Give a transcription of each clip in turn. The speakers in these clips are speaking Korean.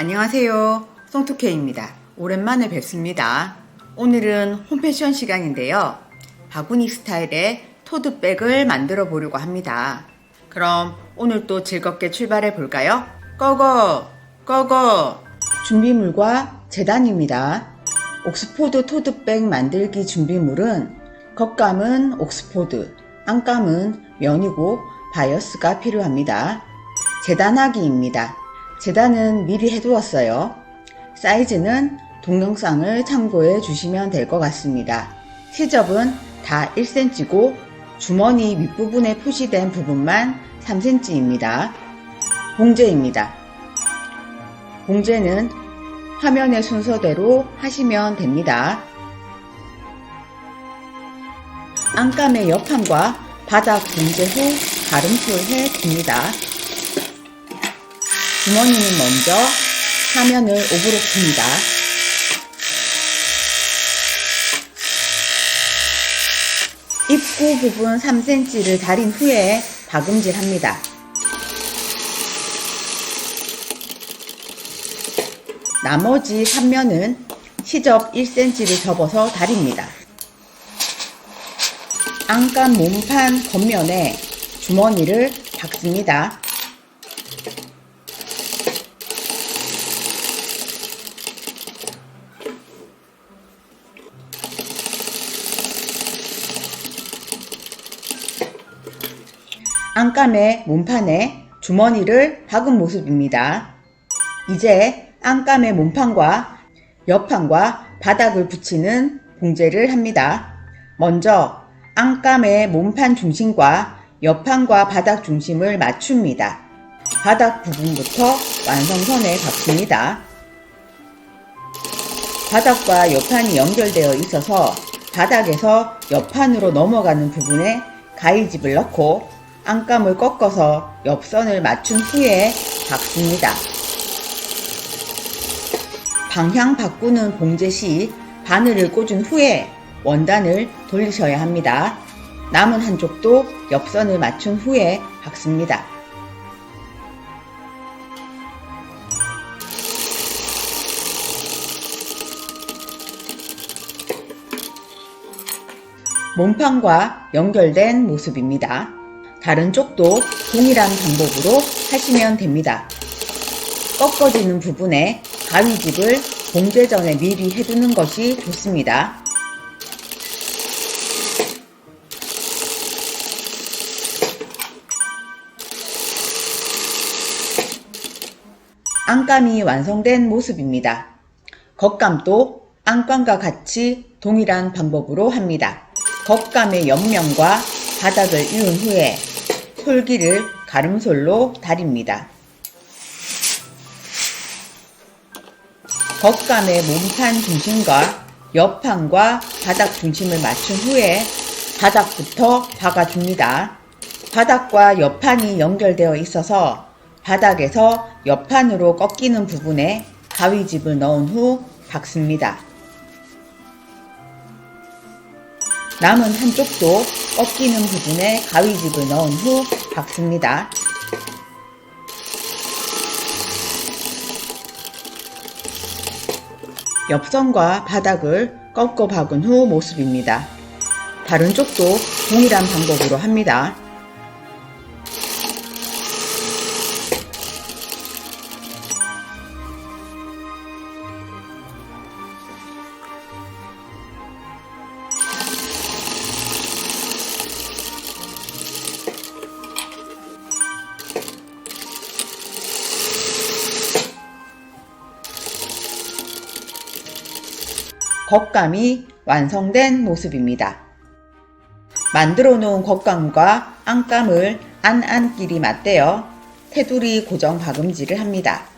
안녕하세요. 송투케입니다. 오랜만에 뵙습니다. 오늘은 홈패션 시간인데요. 바구니 스타일의 토드백을 만들어 보려고 합니다. 그럼 오늘 또 즐겁게 출발해 볼까요? 고고! 고고! 준비물과 재단입니다. 옥스포드 토드백 만들기 준비물은 겉감은 옥스포드, 안감은 면이고 바이어스가 필요합니다. 재단하기입니다. 재단은 미리 해두었어요. 사이즈는 동영상을 참고해 주시면 될 것 같습니다. 시접은 다 1cm고 주머니 윗부분에 표시된 부분만 3cm입니다. 봉제입니다. 봉제는 화면의 순서대로 하시면 됩니다. 안감의 옆판과 바닥 봉제 후 가름표를 해줍니다. 주머니는 먼저 화면을 오브로 풉니다. 입구 부분 3cm를 다린 후에 박음질합니다. 나머지 3면은 시접 1cm를 접어서 다립니다. 안감 몸판 겉면에 주머니를 박습니다. 안감의 몸판에 주머니를 박은 모습입니다. 이제 안감의 몸판과 옆판과 바닥을 붙이는 봉제를 합니다. 먼저 안감의 몸판 중심과 옆판과 바닥 중심을 맞춥니다. 바닥 부분부터 완성선에 박습니다. 바닥과 옆판이 연결되어 있어서 바닥에서 옆판으로 넘어가는 부분에 가위집을 넣고 안감을 꺾어서 옆선을 맞춘 후에 박습니다. 방향 바꾸는 봉제 시 바늘을 꽂은 후에 원단을 돌리셔야 합니다. 남은 한쪽도 옆선을 맞춘 후에 박습니다. 몸판과 연결된 모습입니다. 다른 쪽도 동일한 방법으로 하시면 됩니다. 꺾어지는 부분에 가위집을 봉제 전에 미리 해두는 것이 좋습니다. 안감이 완성된 모습입니다. 겉감도 안감과 같이 동일한 방법으로 합니다. 겉감의 옆면과 바닥을 이은 후에 솔기를 가름솔로 다립니다. 겉감의 몸판 중심과 옆판과 바닥 중심을 맞춘 후에 바닥부터 박아줍니다. 바닥과 옆판이 연결되어 있어서 바닥에서 옆판으로 꺾이는 부분에 가위집을 넣은 후 박습니다. 남은 한쪽도 꺾이는 부분에 가위집을 넣은 후 박습니다. 옆선과 바닥을 꺾어 박은 후 모습입니다. 다른 쪽도 동일한 방법으로 합니다. 겉감이 완성된 모습입니다. 만들어 놓은 겉감과 안감을 안끼리 맞대어 테두리 고정 박음질을 합니다.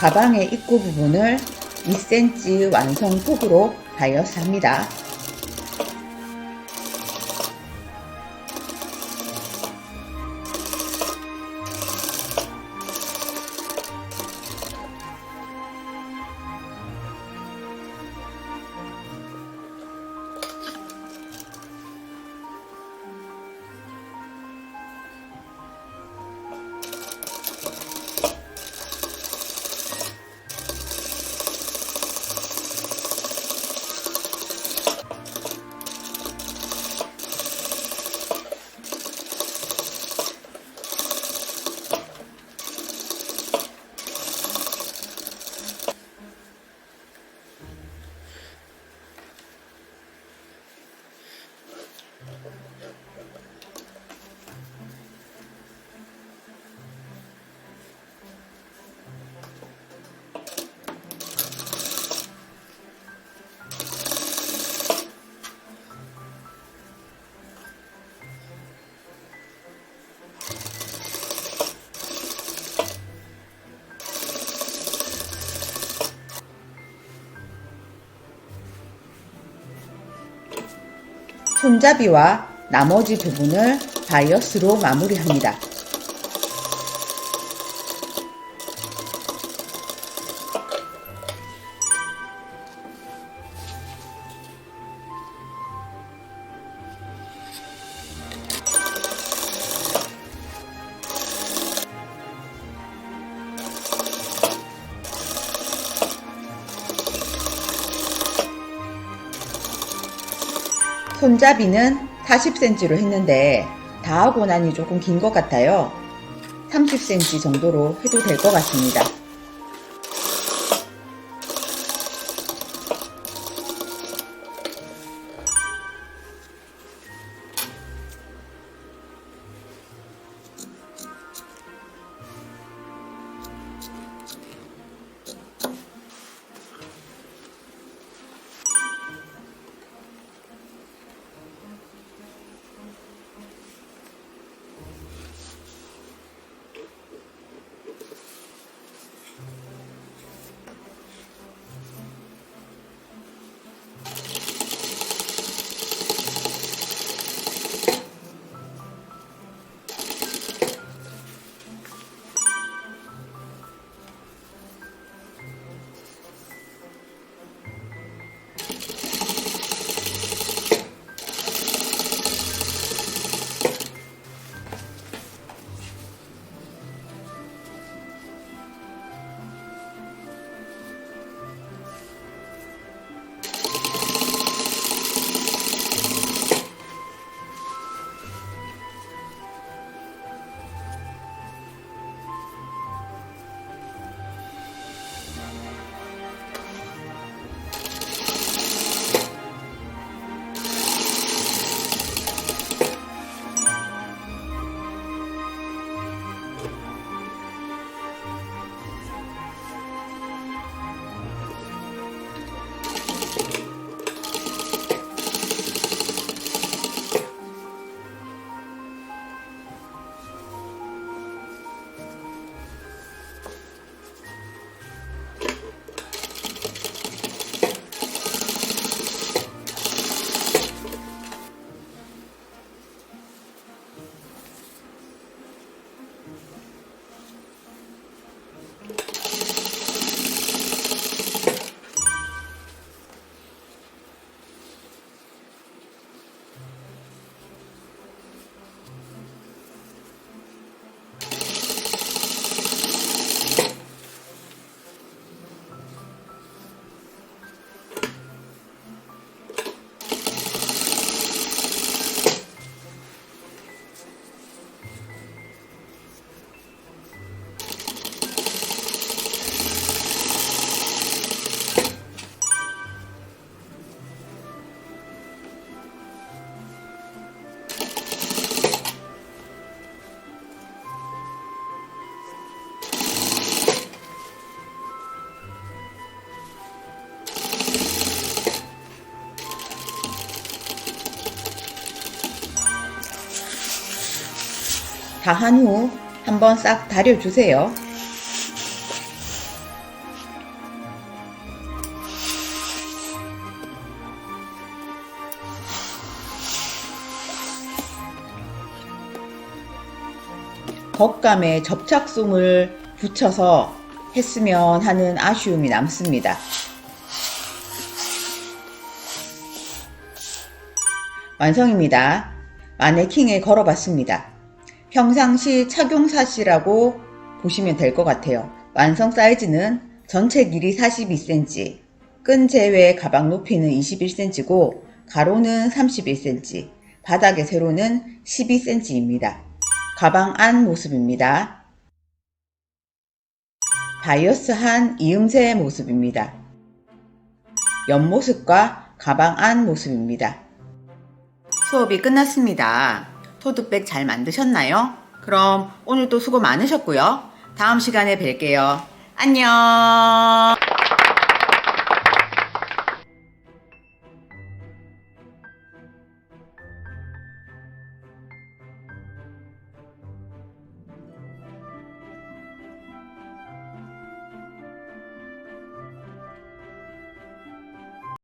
가방의 입구 부분을 2cm 완성 폭으로 다이어스 합니다. 손잡이와 나머지 부분을 바이어스로 마무리합니다. 손잡이는 40cm로 했는데 다 하고 나니 조금 긴 것 같아요. 30cm 정도로 해도 될 것 같습니다. 다 한 후 한번 싹 다려주세요. 겉감에 접착솜을 붙여서 했으면 하는 아쉬움이 남습니다. 완성입니다. 마네킹에 걸어봤습니다. 평상시 착용샷이라고 보시면 될 것 같아요. 완성 사이즈는 전체 길이 42cm, 끈 제외 가방 높이는 21cm고 가로는 31cm, 바닥의 세로는 12cm입니다. 가방 안 모습입니다. 바이어스한 이음새 모습입니다. 옆모습과 가방 안 모습입니다. 수업이 끝났습니다. 토트백 잘 만드셨나요? 그럼 오늘도 수고 많으셨고요. 다음 시간에 뵐게요. 안녕.